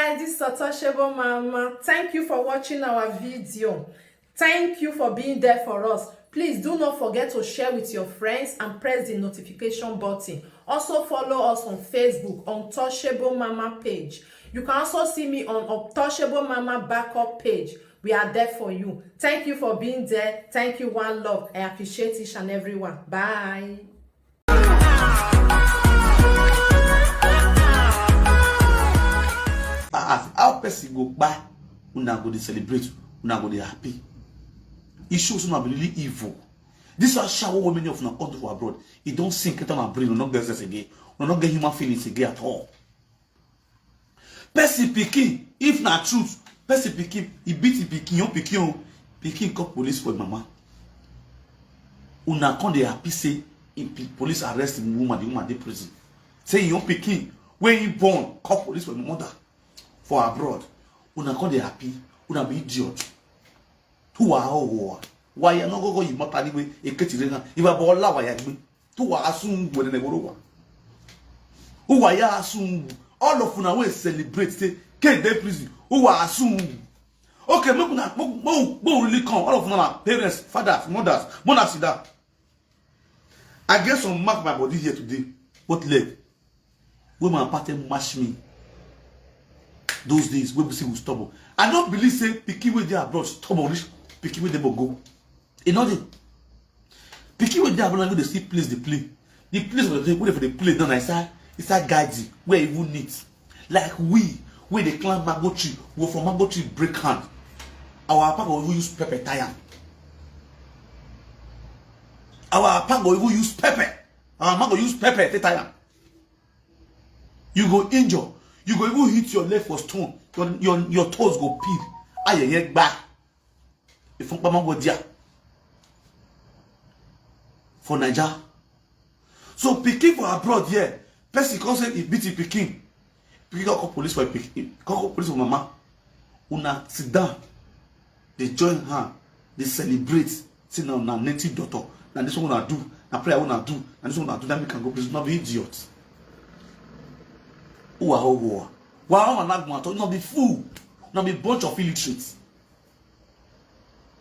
guys, this is Wortoworto Mama. Thank you for watching our video. Thank you for being there for us. Please do not forget to share with your friends and press the notification button. Also follow us on Facebook on Wortoworto Mama page. You can also see me on Wortoworto Mama backup page. We are there for you. Thank you for being there. Thank you, one love. I appreciate each and everyone. Bye. How person go by, una go dey celebrate, una go dey happy. It shows una be really evil. This is shower what many of una come to abroad. It don't sink into my brain, we not get sense again. We not get human feelings again at all. Person pikin, if na truth, person pikin, he beat the pikin, your pikin call police for mama. Una come dey happy say police arrest the woman dey prison. Say your pikin when he born, call police for the mother. For abroad, una come dey happy, una be idiot. Who are all? Why you not go immortal way? A ketirena, if I ball la why me. Who are assume when they go. Who are ya assume? All of una will celebrate say K dey prison. Who are assume? Okay, make una really come. All of una parents, fathers, mothers see that. I get some mark my body here today. What leg? Women party mash me. Those days when we say we stubborn. I don't believe say pikin wey dey abroad stubborn reach pikin wey dey go. You know the pikin wey dey abroad they see place they play. The place where they play down inside guiding where even neat. Like we dey climb mango tree, we from mango tree break hand. Our papa go even use pepper tie. Our papa go even use pepper. Our mama go use pepper to tie. You go injure. You go even hit your leg for stone. Your toes go peel. Aye back. If you go there for Niger. So pikin for abroad here. Person can say he beat the pikin. Pikin call police for pikin. Call police for mama. Una sit down. They join hand. They celebrate. Say now na native daughter. Now this one wanna do. Now prayer wanna do. And this one wanna do. Then we can go prison. Not be idiot. Who are who? Wow, not be fool, not be bunch of illiterates.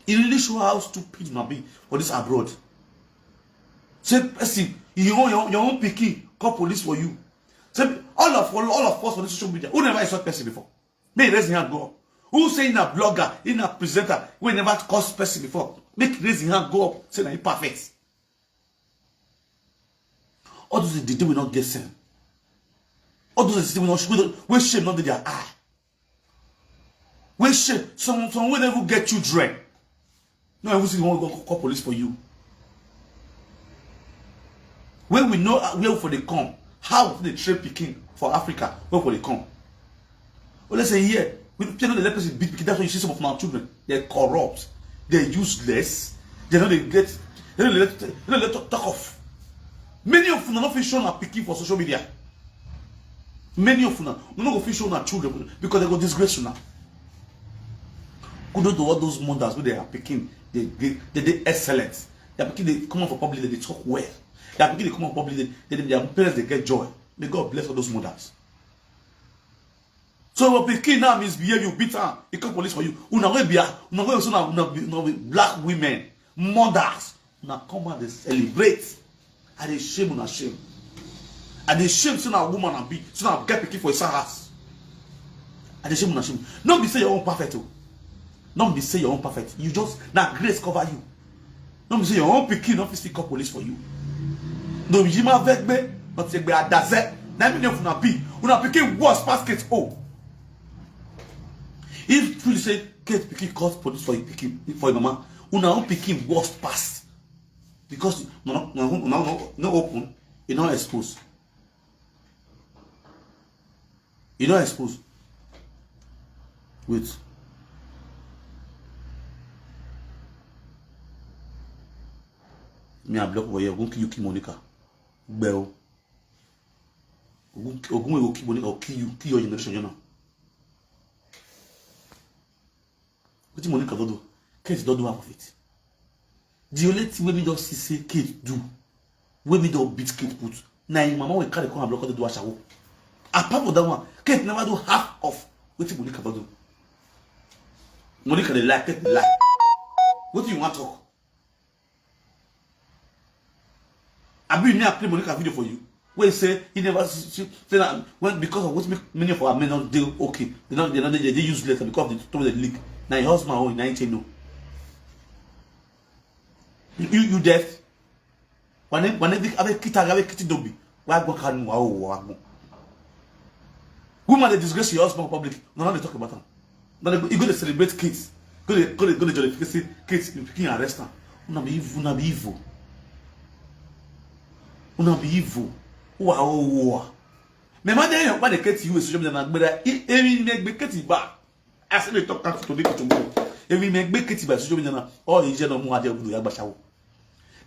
It really show how stupid you be for this abroad. Say, person, your own pikin call police for you. Say, all of us for the social media. Who never saw person before? Make raise your hand go up. Who say in a blogger, in a presenter, who never caused person before? Make raise your hand go up. Say that you perfect. All those they will not get sent. All those things we shame not their eye. We shame some will never get children. No, I will see one go call police for you. When we know where for they come, how they trade picking for Africa, where for they come. Well, let's say here, we don't let person beat picking. That's why you see some of our children. They're corrupt, they're useless, they don't let talk off. Many of them are not shown are picking for social media. Many of them no go fit show their children because they go disgrace now. Kudos to all those mothers who they are picking, they excellent. They are picking, they come out for public, they talk well. They are picking, they come out for public, their parents they get joy. May God bless all those mothers. So your picking now misbehave, you beat her, he call police for you. Una be black women, mothers. Now come out they celebrate. And they shame on shame. And they shame so now woman and be so now get picking for his house. And they shame on shame. Not be say your own perfect. Not be say your own perfect. You just now grace cover you. Not be say your own picking not still call police for you. No be jima vegbe, not say be adaze. Na me of una be. Una picking worse past case oh. If you say Kate picking calls police for picking for your mama, una own picking worse past. Because no open, you not exposed. You not exposed. Wait. Me a block over here. Ogun kill you, kill Monica. Bell. Ogun will kill Monica or kill your generation, you know. What did Monica do? Kate don't do half of it. The only thing we don't see say Kate do, we don't beat Kate put. Now, mama will carry come and block the door. Apart from that one, Kate never do half of What you Monica do? Monica they like, take the lie. What do you want to talk? I bring me a play Monica video for you. Where you say he never say that when because of what many of our men not do okay. They use later because they told the leak. Now your husband oh 19 no. You deaf. When they have kitty dobi. Why go can wow. Woman they disgrace your husband public. No, they talk about them. Now you go to celebrate kids. Go to jollificate kids in picking arrest them. Una be evil. Una be evil. Wow. Me man dey help the ket you social media na gbera every make ket ba. As they talk to the tomorrow. Every make ket ba social media na all in general mu ade ogudo ya gbasawo.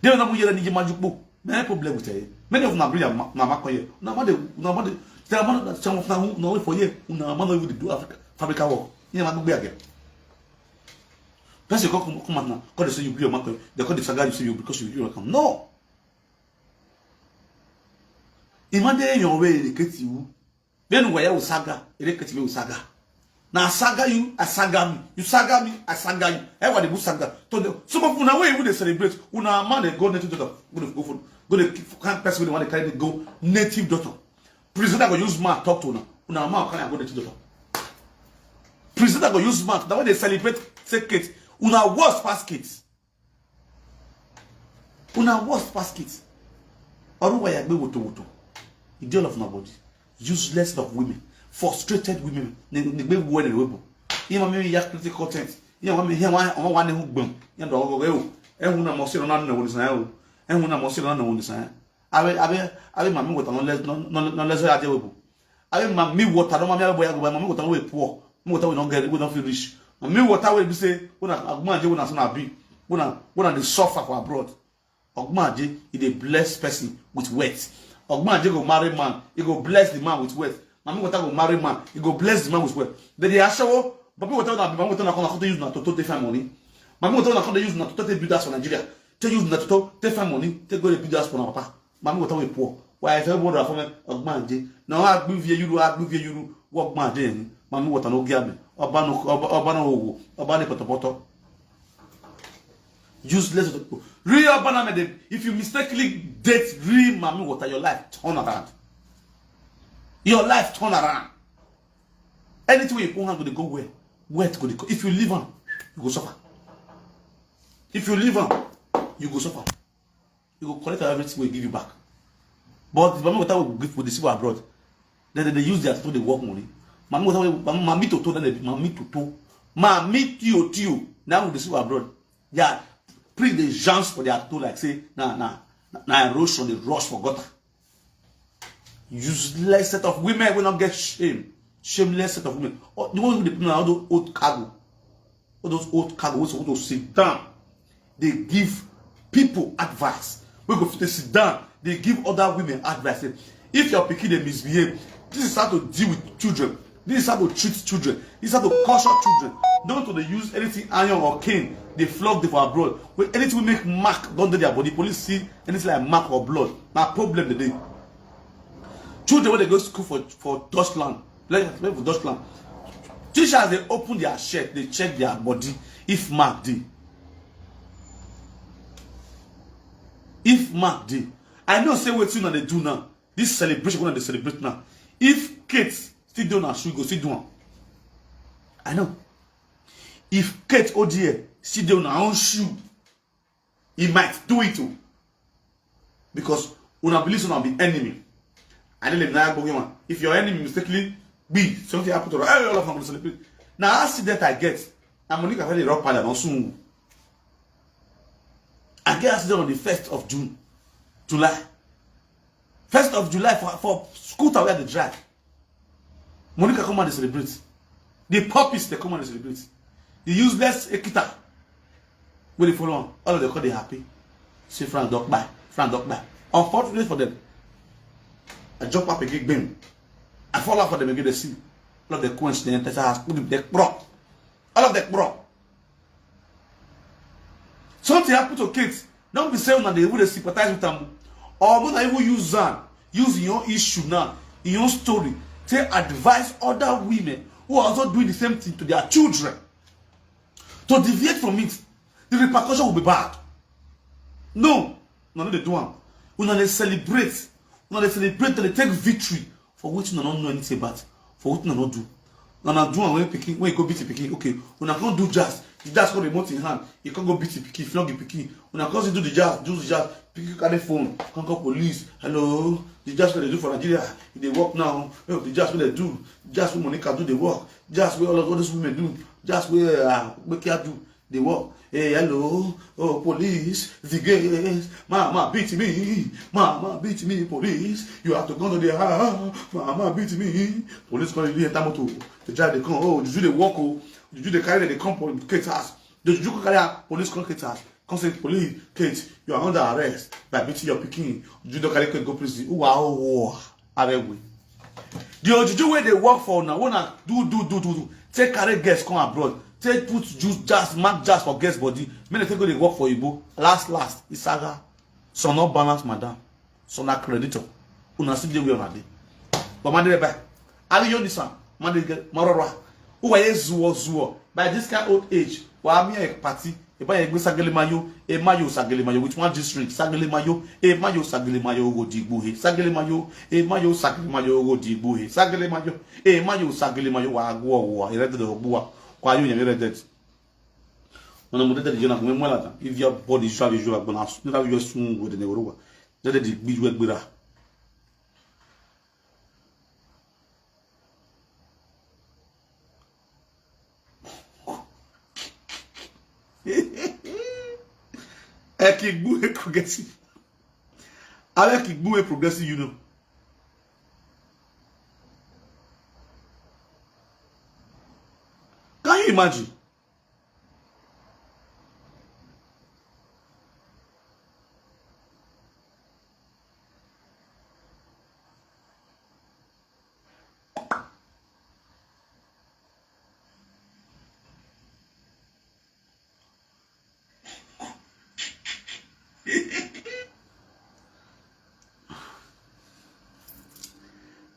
Dey na mu yere ni majukpo. No problem with it. Many of them bring na makoye. Na ma de tell man that some of them no for here. Una man no even do Africa work. You na gbe again. That's you come now. God say you bring your makoye. They call the saga you say you because you come. No. Imagine your way educate you. Then where you saga, educate you saga. Now saga you, I saga me. You saga me, I saga you. Everybody go saga. Some of una way they celebrate. Una man they go native daughter. Go to can't person when they carry they go native daughter. President go use man talk to una. Una man can go native daughter. President go use man. That way they celebrate say kids. Una worst pass kids. Una worst pass kids. Oru wa ya gbe wotowoto. Ideal of nobody, useless of women, frustrated women. They word the webo. You me ya critical content. You me here one who boom. You know go who na mo se na na won san e who na mo se na na won san. Abe mami water no less ade webo. Abe mami water no mami boy go mami water we poor. Mami water we no get we don't feel rich. Mami water we be say una agmaje we na so na bi. Una dey suffer for abroad. Agmaje he dey bless person with wealth. Ogman go marry man, he go bless the man with wealth. Mami water go marry man, he go bless the man with wealth. Then they ashawo, papi water na mami water na come use na to take find money. Mami water na come use na to take build house for Nigeria. Take use na to take find money, take go to build house for na papa. Mami water we poor. Why if everybody for me Ogman now agbu vie yuru Ogman ni. Mami water no give me. Oba no potopoto. Useless people. Real banana if you mistakenly date real mami water, your life turn around. Your life turn around. Anything you put hand go where? Where to go? If you leave on, you go suffer. If you leave on, you go suffer. You go collect everything we give you back. But the mami water will give for the people abroad. Then they use their to the work money. Mami water mami toto then mami toto. Mami tio. Now with the people abroad. Yeah. Bring the gens for their toe like say na erosion the rush for gutter. Useless set of women will not get shame. Shameless set of women. The ones who depend on all those old cargo. All those old cargo who want to sit down. They give people advice. We go to sit down. They give other women advice. If your pikin they misbehave, this is how to deal with children. This is how to treat children. This is how to caution children. Don't to they use anything iron or cane. They flog them for abroad. When anything will make mark don't do their body. Police see anything like mark or blood. Now problem the day. Children when they go to school for Dutchland, like for Dutchland, teachers they open their shirt, they check their body if mark dey. If mark dey, I know say what you they do now. This celebration when they celebrate now. If kids still do now, should go still do one. I know. If Kate Odie sit down her own shoe, he might do it too. Because una believe on the enemy. I don't know if your enemy mistakenly be something happen to her, all of them will celebrate. Now accident I get, I'm only going to rock pile and soon. I get accident on the 1st of July. 1st of July for school to wear the drag. Monica come and celebrate. The puppies they come and celebrate. The useless Ekita. When they follow on, all of them call they happy. See Frank Doc by. Unfortunately for them, I jump up a gig beam. I fall out for them again. They see all of the coincidence. All of them bro. Something happened to kids. Don't be saying that they will sympathize with them. Or when I even use your issue now, in your story, to advise other women who are also doing the same thing to their children. To deviate from it, the repercussion will be bad. No, no, they do one. We not celebrate. We not celebrate and they take victory for which we don't know anything about, for which we not do. Now do one when you go beat the picking. Okay, when I can't do jazz, the jazz got remote in hand. You can't go beat the picking, flog the picking. When I can't do the jazz, picking carry phone, can't call police. Hello, the jazz what they do for Nigeria. They work now. Oh, the jazz what they do. Jazz what Monica do, they work. Jazz where all these women do. Jazz where Bekia do, they work. Hey, hello, oh, police, the gays, mama beat me, police, you have to go to the house, mama beat me, police calling the entire motor, the drive they come, oh, did you they walk, oh, did you they carry the come for Kate's house, did you carry police call Kate's house, come say, police, Kate, you are under arrest by beating your picking, did you don't carry Kate go prison, wow, the Ojuju where they work for now, wanna do, take carry guests come abroad. Take put juice jazz, mark jazz for guest body. Many people they work for Igbo. Last, Isaga. So not balance, madam. So not creditor. Una still dey way on a day. But man, they buy. Ali you this one. Man, they get marora. Who are zuo. By this kind of old age, wa mi a party. E buy Igbo sagele mayo. E mayo sagele mayo. With one district sagele mayo. E mayo sagele mayo go di Igbo he. Sagele mayo. E mayo sagele mayo go di Igbo he. Sagele mayo. E mayo sagele mayo wa go. E read the Ogbuwa. Why you never dead? When I'm dead, you're not going well. If your body is traveling, you are going to have your soon with the Neuro. Let it be with Bira. Ekigbu progressive. Ekigbu progressive, you know. Can you imagine?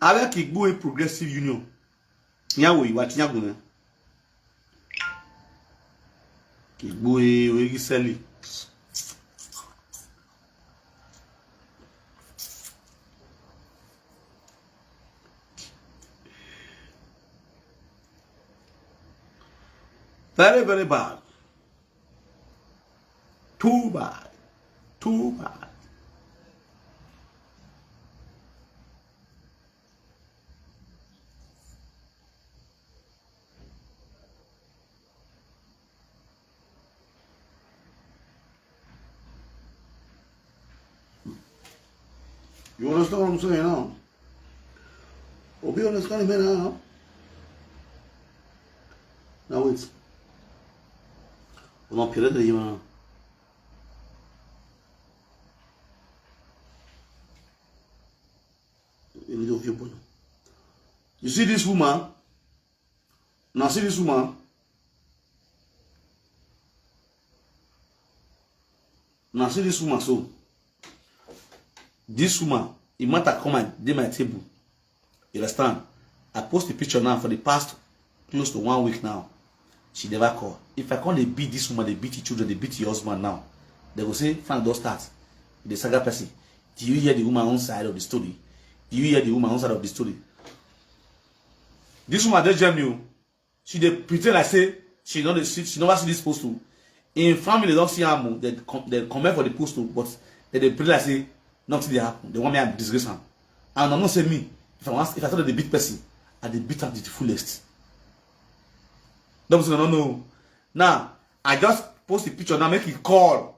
Avec Igbo et Progressive Union. Nyawo iwa tinyaguna. Igbo e Ogiseli. Very, very bad. Too bad. Too bad. You understand what I'm saying now? Obi understand me now? Now wait. On a pirate de yima. You see this woman? Now see this woman? Now see this woman so. This woman, it matter come and dey my table. You understand? I post the picture now for the past close to 1 week now. She never call. If I call they beat this woman, they beat your children, they beat your husband now. They will say, fine, don't start. The saga person. Do you hear the woman on side of the story? Do you hear the woman on side of the story? This woman they jam you. She they pretend like say she never see this post to. In family, they don't see her. They comment for the post to, but they pretend like say nothing they happen. They want me to disgrace her. And I'm not saying me. If I thought they beat person, I they beat her to the fullest. No. Now, I just post the picture now, make it call.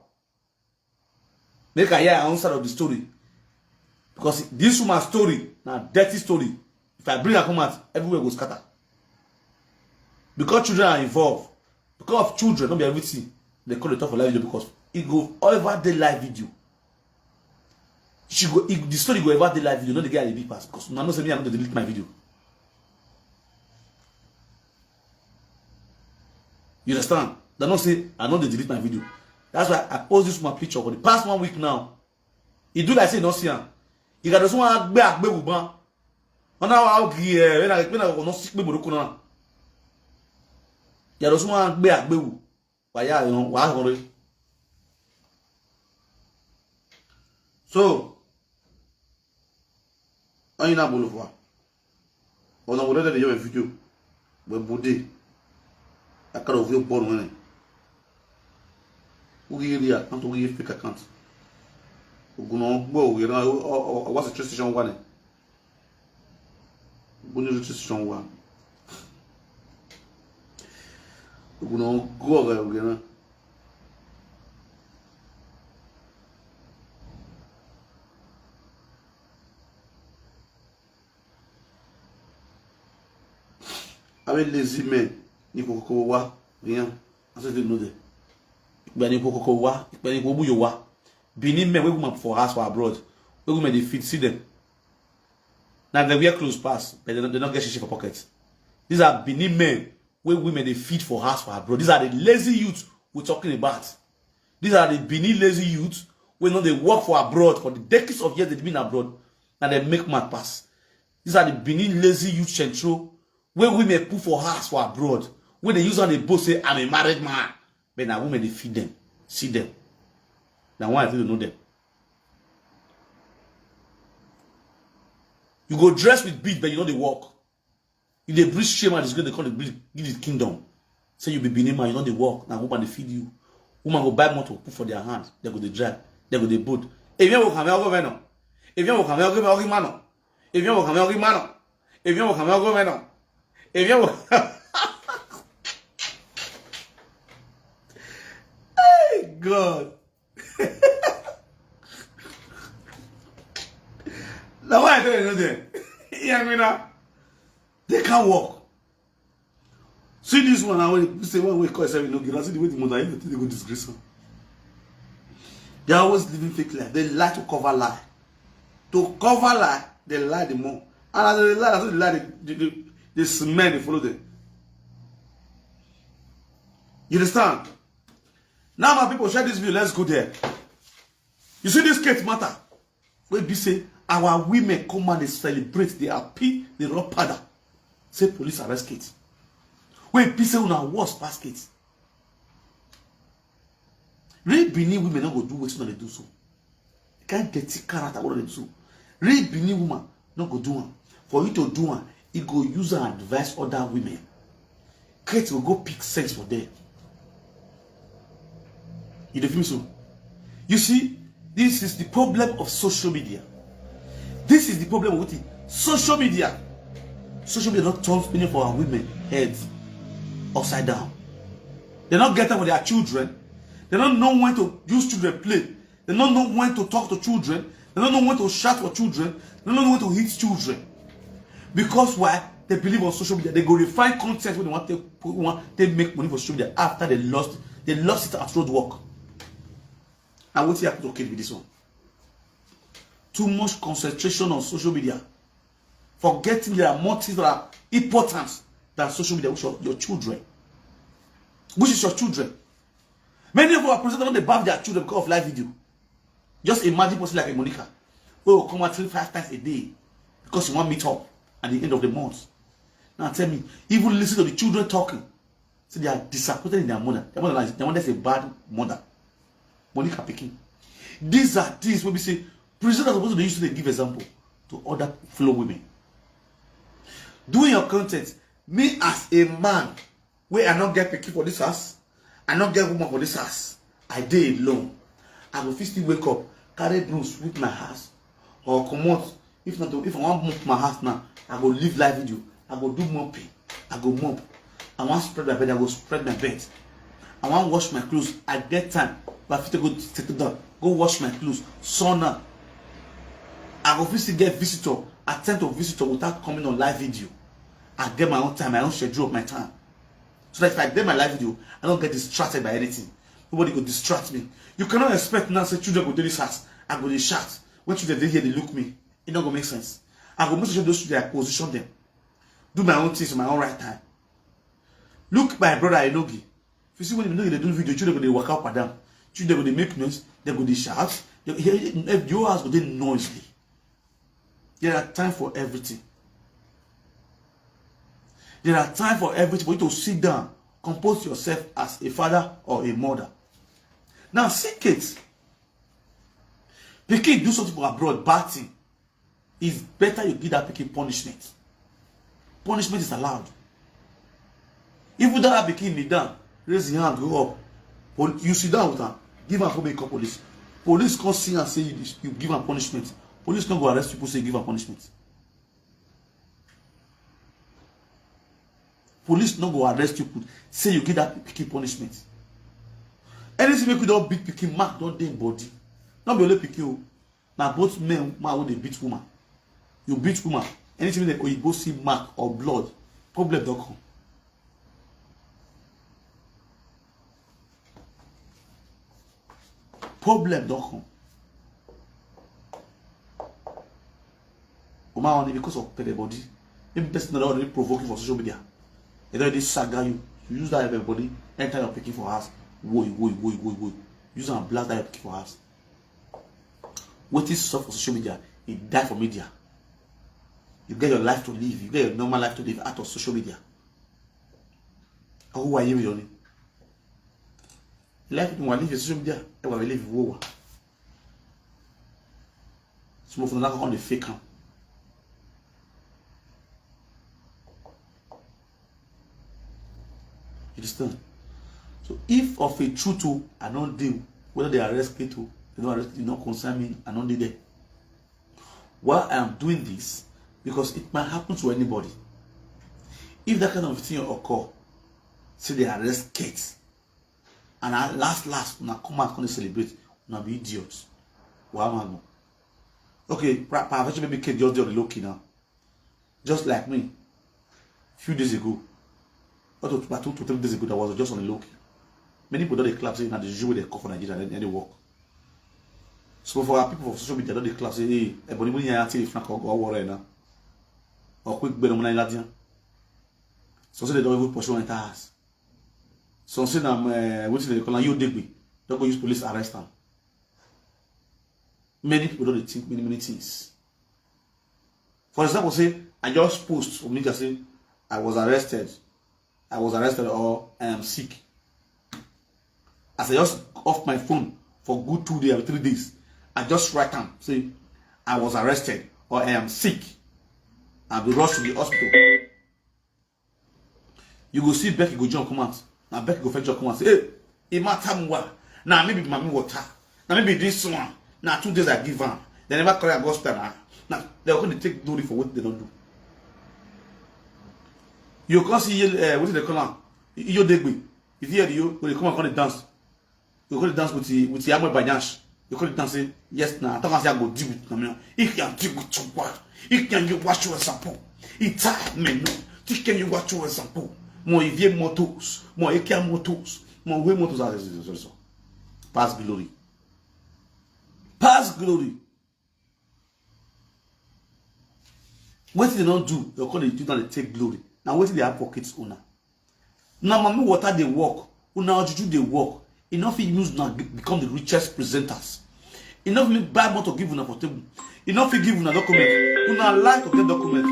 Make I hear her own side of the story. Because this woman's story, now dirty story. If I bring her come out, everywhere goes scatter. Because children are involved. Because of children, not be everything. They call it off for live video because it go all over the live video. The story go over the live video, not the guy at the big pass. Because now no say me I'm going to delete my video. You understand? They don't say I'm not going to delete my video. That's why I post this one picture for the past 1 week now. He do like say no see him. He got this one agbe uban. On now how when I no sick me moroko na. Ya do so wan gbe agbewu. Wa ya yon wa hore. So, on ina bolo fwa. On a wole de yo video. We bode. Akara ovu bon wene. Uri ya, anto uri fake account. Oguno gbo uri na what's the train station one. Boni train station one. Oguno go uri na. Avec les humains, ni koko wa rien. Ase de know there. Bani koko wa, bani ko buyo wa. Bini men we woman for us for abroad. We women they feed see them. Now they wear clothes pass, but they don't get shit for pockets. These are Benin men where women they feed for us for abroad. These are the lazy youths we're talking about. These are the Benin lazy youths where they work for abroad for the decades of years they've been abroad and they make mad pass. These are the Benin lazy youth central where women put for us for abroad. When they use on the boat say, I'm a married man. But now women they feed them. See them. Now why I think you know them. You go dress with beads, but you know they walk. You they breathe shame and it's going to call the kingdom. Say you be Benin man, you know they walk. Now woman they feed you. Woman go buy motor, put for their hands. They go they drive. They go they boat. If you come here, go meno. If you come here, go mano. If you come here, go mano. If you come here, go meno. If you hey God. Now why I tell you know them? Yeah, they can't walk. See this one now when you say one way call yourself no give. See the way the mother everything they go disgrace them. They are always living fake life. They like to cover lie. To cover lie, they lie the more. And as they lie, they smell, they follow them. You understand? Now my people share this video. Let's go there. You see this case matter? Where be say our women come and they celebrate, they happy, they rub powder. Say police arrest Kate. Where be say una worst basket. Real Benin women not go do what they do so. They can't get the character what they do. Real Benin woman not go do one. For you to do one, it go use and advise other women. Kate will go pick sex for them. You feel me so? You see, this is the problem of social media. This is the problem with it. Social media. Social media not turns meaning for our women heads upside down. They're not getting with their children. They don't know when to use children play. They don't know when to talk to children. They don't know when to shout for children. They don't know when to hit children. Because why? They believe on social media. They go refine content when they want to make money for social media after they lost it at road work. And what's happened to okay with this one? Too much concentration on social media. Forgetting there are more things that are important than social media, which are your children. Which is your children. Many of our presidents, when they bath their children because of live video. Just imagine person like a Monica who will come out 3-5 times a day because you want meet up at the end of the month. Now tell me, even listen to the children talking. So they are disappointed in their mother. Their mother is a bad mother. Monica picking. These are things where we say presidents are supposed to use to give example to other fellow women. Doing your content, me as a man, where I not get picky for this house, I not get woman for this house. I day alone. I will still wake up, carry brooms, sweep my house, or come out. If I want to mop my house now, I go live live video. I go do mopping. I go mop. I want to spread my bed. I go spread my bed. I want to wash my clothes. I get time. But if I go take it down, go wash my clothes. Sauna. I go still get visitor. Attend to visitor without coming on live video. I get my own time, my own schedule of my time. So that if I get my live video, I don't get distracted by anything. Nobody could distract me. You cannot expect now say children go do this house. I go they shout. When children they hear, they look me. It don't go make sense. I go make sure those children I position them. Do my own things in my own right time. Look my brother Enogi. If you see when they do video, children go they walk up and down. Children go they make noise. They go they shout. Your house go they noisily. There are time for everything. There are time for everything for you to sit down compose yourself as a father or a mother. Now, see kids. Pikin do something for abroad, bad thing. It's better you give that pikin punishment. Punishment is allowed. If that pikin kneel down, raise your hand, go up. You sit down with her, give her a call police. Police come see and say you give her punishment. Police don't go arrest people, say give her punishment. Police don't go arrest you, say you give that pikin punishment. Anything make you don't beat pikin, mark don't dey body. Not be only pikin. Now both men when they beat woman. You beat woman. Anything like you go see mark or blood, problem don't come. Problem don't come. Woman only because of the body. Maybe person that already provoke you for social media. They already saga you. You use that everybody. Anytime you're picking for us, woy. Use them and blast that you're picking for us. What is stuff for social media? It die for media. You get your life to live. You get your normal life to live out of social media. Who are you, Yoni? Life you want to live in social media. You want to live in war. Some of them are on the fake camp. You understand? So if of a truth I don't deal, whether they arrest Keto, they don't arrest, it not concern me, I don't do that. Why I am doing this? Because it might happen to anybody. If that kind of thing occur, say they arrest kids, and at last, when I come out and celebrate, when I be idiots. Why am I going? Okay, perhaps maybe kid just on the low key now. Just like me, a few days ago, about 2 to 3 days ago, that was just on the low key. Many people don't clap saying that the usually they call for Nigeria and they work. So for our people of social media, don't clap say, hey, everybody here until if not go war now. Or quick better money Ladian. So say they don't even pursue enter house. So say them what they call you digby. Don't go use police arrest them. Many people don't think many things. For example, say I just post for me to say I was arrested or I am sick. As I just off my phone for good 2 days or 3 days, I just write down, say, I was arrested or I am sick. I'll be rushed to the hospital. You go see Becky go jump come out. Now Becky go fetch come out. Say, hey, it matter more. Now maybe mommy water. Now maybe this one. Now 2 days I give her. They never call her hospital. Now they're going to take glory for what they don't do. You can't see what is the color? You degbe. If you hear you, when you come and call the dance. You call the dance with the Amo Banyash. You call the dance say, yes, now. I thought I go deal with them. If you can deal with your wife, if you can watch your example. It's time, man. If you can watch your example. More if motos, more ekia motos, more way motos are also. Past glory. Past glory. What they don't do, they call it they take glory. Now what they have pockets owner. Now mommy water they work, una juju they work. Enough use now become the richest presenters. Enough me buy more to give una for table. Enough give una document. Una lie to get document.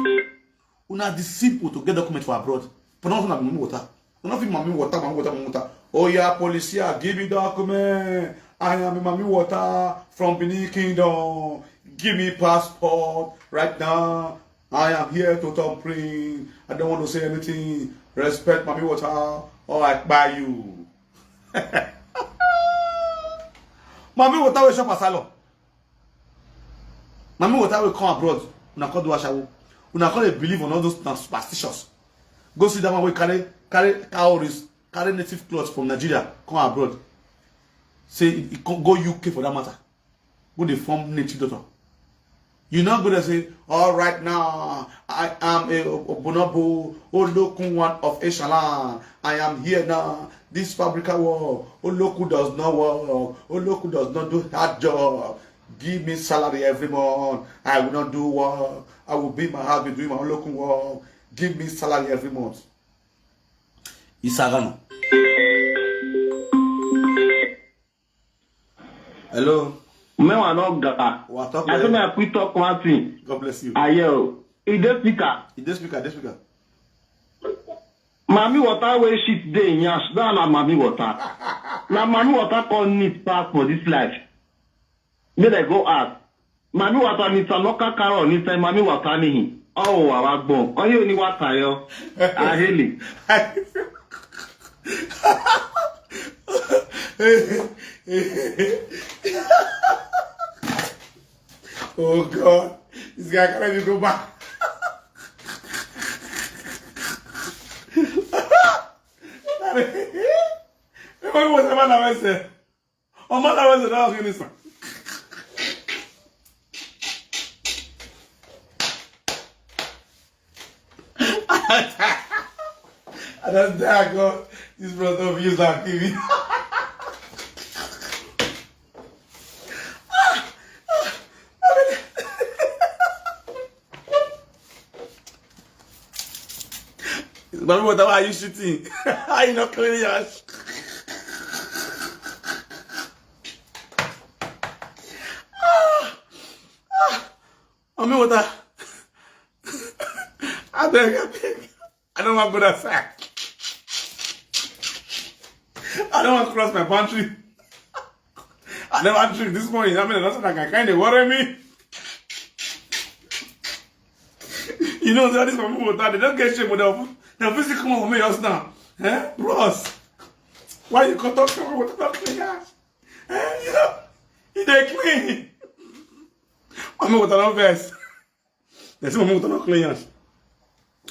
Una deceive to get document for abroad. But not una mommy water. Enough mommy water. Oh yeah, policia, give me document. I am mommy water from Benin Kingdom. Give me passport right now. I am here to top print. I don't want to say anything. Respect mommy water or I buy you. Mommy water will shop asalo. Mommy water will come abroad. Una call do ashawo. Una call believe on all those superstitions. Go see that one we carry cowries, carry native clothes from Nigeria, come abroad. Say go UK for that matter. Go they form native daughter. You're not going to say, all right now, I am a bonobo, Olokun one of Eshalan. I am here now. This fabrica work. Oloku does not work. Oloku does not do hard job. Give me salary every month. I will not do work. I will be my husband doing my Olokun work. Give me salary every month. Isagano. Hello. Mewa no ga. I say me I put talk one thing. God bless you. Ayo. It dey speaker. It dey speaker. Mami water where shit day in yash. That na mami water. Now mami water call need pass for this life. Then I go ask. Mami water needs a local car or needs a mami water nihi. Oh, I was born. Oh, you only water yo. Ah, really? Oh God, this guy can't even go back. What was the man I said? Oh, man, I was the this one. I don't dare God. This brother of you are giving. But what are you shooting? Are you not cleaning your ass? I mean, what I beg. I don't want to go outside. I don't want to cross my boundary. I never drink this morning. I mean, that's like I kind of worry me. You know, that is my move. They don't get shame with them. They'll physically come over me just now. Eh? Bros. Why you can't talk to me with the clean ass? Eh? You know? They clean. Mama with an vest. They say mama with an clean ass.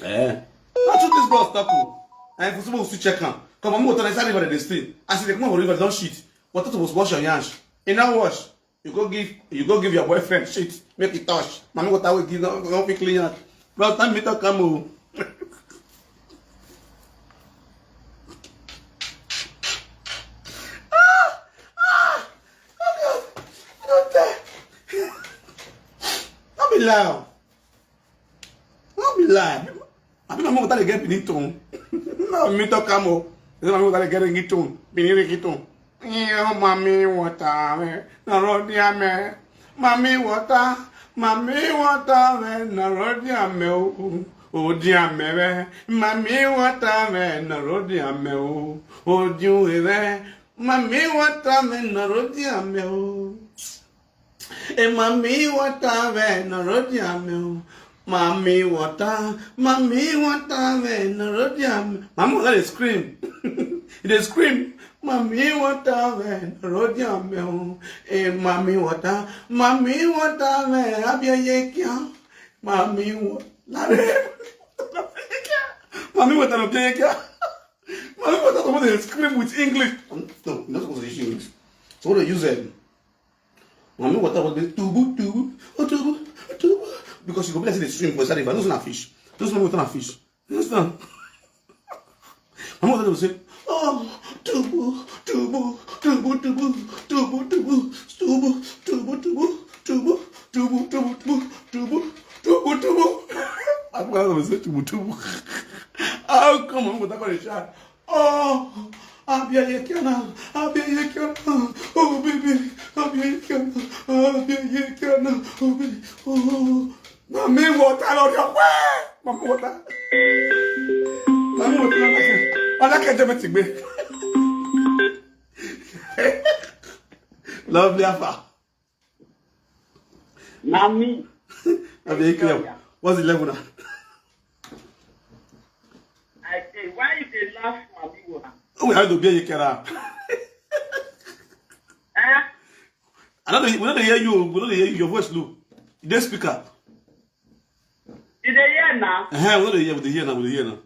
Eh? Not to this bros tackle. And for someone to check on. Come on, mama with an river they stay. I say they come over river, don't shit. What to wash your yansh? In that wash. You go give your boyfriend shit. Make it touch. Mama with that will give no clean ass. Bro, time me to come over. Loud. Don't be lying. I think I'm going to get beneath tone. No, me to come up. I'm going to get a guitar. Beneath a guitar. Yeah, mommy, water. No, Rodia, man. Mommy, water. Mommy, water, man. No, Rodia, man. Oh, dear, man. Mommy, water, man. No, Rodia, man. Oh, dear, mommy, water, man. No, Rodia, man. E mami water when rodiam. Mami water when rodiam. Mama let it scream. It scream. Mami water when rodiam. E mami water when abia yekia. Mami water. Mami water no yekia. Mami water they scream with English. No, you're not supposed to use English. So what do you use it? Mommy, what about the tubu? Because you go bless the stream for that river. Those not fish. Those not fish. You understand? My mother will say, oh, tubu. My mother will say, tubu. How come on with that shot? Oh. Abia yekana, oh baby, abia yekana, oh baby, oh, mami water on your way, mami water, I can't do it. Lovely afa. Mami, abia yekana. What's the level now? I say, why is they laugh, mami water? Oh, we have to be a kera. We don't hear you. We don't hear your voice low. You don't speak up. Did they hear now? We don't hear. We hear now.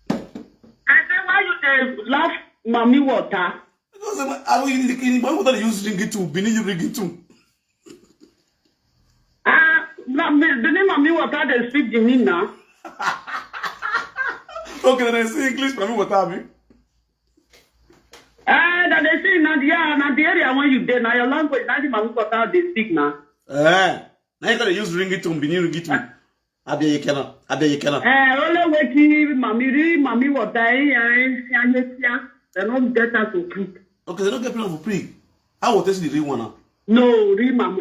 I said, why you they laugh, mami water? Because I mean, why would they use ring it too? Benin you ring it too. The name mami water they speak in me now. Okay, then I say English. Mami water me. That they say now the area when you did now your language now the mami water they speak now. Now you gotta use ring it too. Benin ring it too. Abia you cannot. Only waiting mami water they don't get us to prick. Okay, they don't get people to prick. How will test the real one now? No, real mami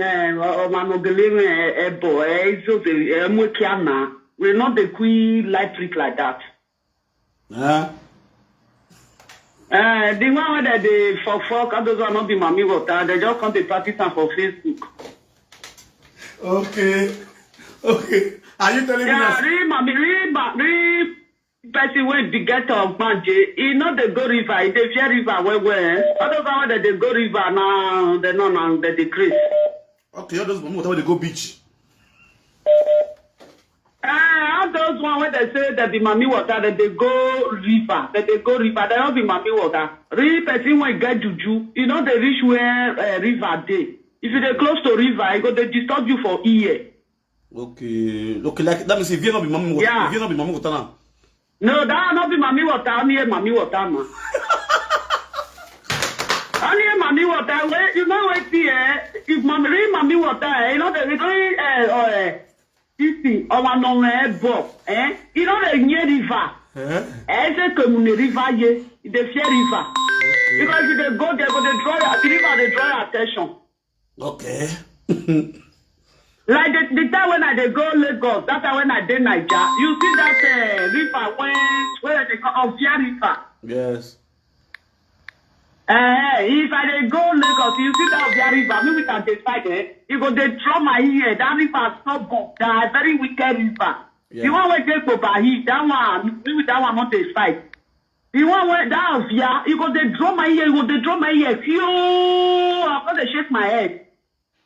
boy so the mukiana. We're not the queen light prick like that. The one where they for all those are not be mommy water. They just come to practice and for Facebook. Okay. Are you telling me that? Real person when the get of Manje, he not the go river, they fear river where. Other than that they go river now, they no they decrease. Okay, all those mommy they go beach. All those one where they say that the mommy water, that they go river, they don't be mommy water. Real person when get juju, you know they reach where river day. If you dey close to river, it go they disturb you for year. Okay, like that means if you not be mommy water, if you not be mommy water now. No, that not be mommy water, only mommy water man. Only mommy water, where you know what if mommy water, you know they going this thing, our non box, you know the near river. It's a community river here, the fear river. Because if they go there, they draw the river, they draw attention. Okay. Like the time when I go Lagos, that's when I did Nigeria. You see that river where they call Fear River. Yes. If I go Lagos, you see that Fear River. Me with that decide, you go they draw my ear. That river is so good. That very wicked river. Yeah. The one where take over here, that one, me with that one not a fight. The one where that Fear, you go they draw my ear. You go they draw my ear. Phew! I'm gonna shake my head.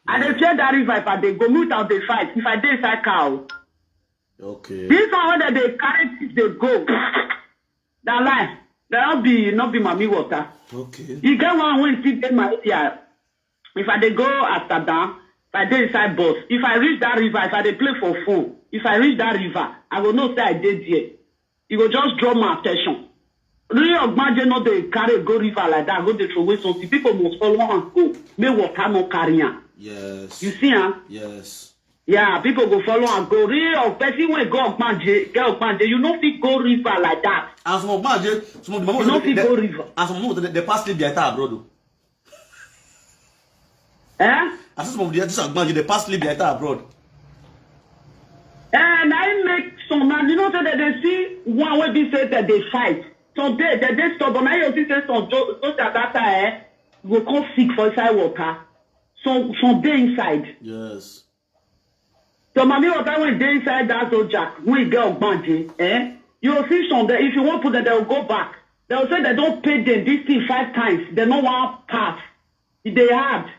And they fear that river if I they go meet out the fight. If I dey inside cow. Okay. This one where they carry this they go. That line. That'll be not be mommy water. Okay. You get one when you see my ear. If I they go Amsterdam, if I dey inside bus. If I reach that river, if I they play for phone, if I reach that river, I will not say I did there. You will just draw my attention. Really, imagine not they carry go river like that, go they throw away something. People must follow and go. May water not carry on. Yes. You see, huh? Yes. Yeah, people go follow and go. Real person when go up Manje, you know fit go river like that. And some of Manje, some of the You know fit go river. and some of the past sleep their entire abroad. And some of the artists of Manje, they past sleep their entire abroad. And I make some man, you know, so that they see one way be said that they fight. So they stubborn. I also say some that will come sick for inside water. Some day inside. Yes. So mommy water when they inside that soldier, when you get a Manje, you will see some there. If you want to put them, they will go back. They will say they don't pay them this thing 5 times. They don't want pass. They hard.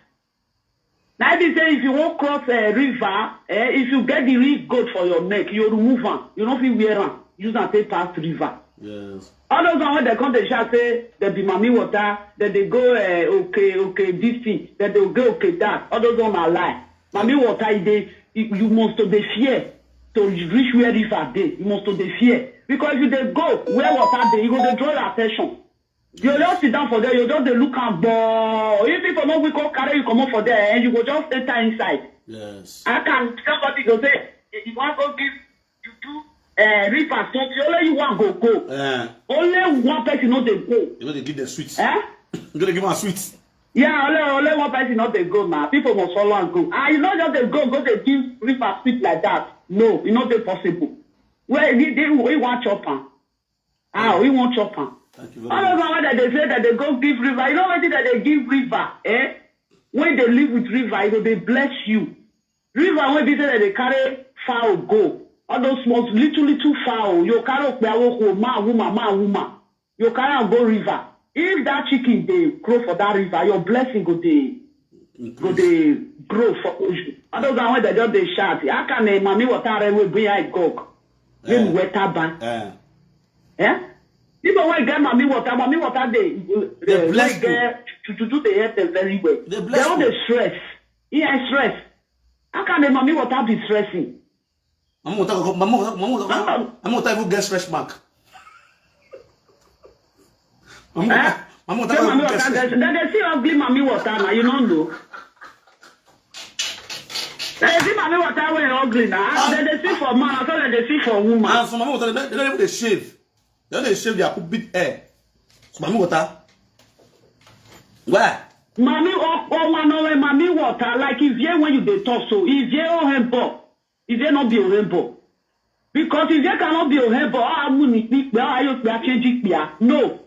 Now they say if you want cross a river, if you get the real goat for your neck, you remove them. You don't feel wear them. Use them to pass river. Yes. All those when they come to shop say they be mommy water, then they go okay this thing, then they go okay that. All those one are lie. Mommy water you must to be fear to reach where river dey. You must to be fear because if they go where water dey, you go to draw your attention. You just sit down for there, you just look and ball. If people know we go carry you come up for there, and you go just enter inside. Yes. I can somebody go say if you want to give you do. River, so only you want go. Only one person not they go. You know they give them sweets. Eh? You know they give them sweets. Yeah, only one person not they go now. People must follow and go. And you know just they go they give river sweet like that. No, it's not possible. Well, we want chopper. We want chopper. Thank you very All much. over that they say that they go give river. You know what that they give river? When they live with river, they bless you. River when they say that they carry foul go. All those small, little foul. You carry woman. You carry go river. If that chicken they grow for that river, your blessing go they grow for you. All those are when they just they shout. How can a mommy water will bring a gog? Then water ban. People when get mommy water they bless get to do the health very well. They all the stress. Yeah, stress. How can a mommy water be stressing? I'm gonna even get stretch mark. I'm gonna get they see ugly mommy water now, you don't know. They see mommy water when ugly now. They see for man, I thought they see for woman. And some mommy water, they don't even shave. They don't shave their big hair. So mommy water. Where? Mommy water, like if you when you they talk so, if you rainbow, if you not be a rainbow. Because if you cannot be a but I change it. No.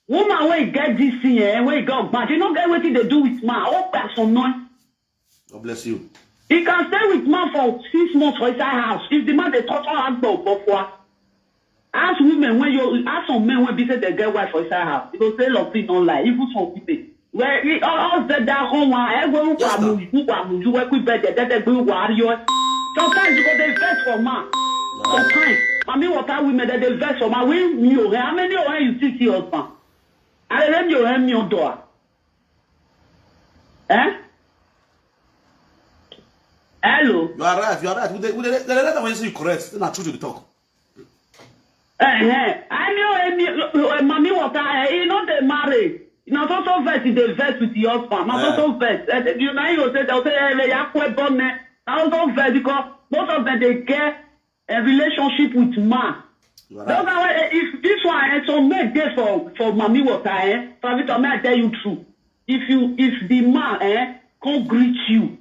Woman when get this thing, when you go back, you don't get what they do with man. Oh, that's some noise. God bless you. He can stay with man for 6 months for his house. If the man they touch her before. Ask women when you ask some men when visit they get wife for his house. You go say love thing don't lie. Even some people. Where he all said that home everyone who work with bed that go warrior. Sometimes you go they vex for man. Sometimes. I mean what are women that they vex for man? How many of you see your husband? I let you hand me on door. Eh? Hello. You are right. You are right. With the letter when you say you correct, then I told you to talk. I know, mommy, what you know they marry. You know, also verse they verse with your husband. Not also verse. You know, you say they'll say they are quite born. Also verse because most of them they get a relationship with man. Right. That's why if this one so make day for mommy water, for me to tell you true. If the man can't greet you.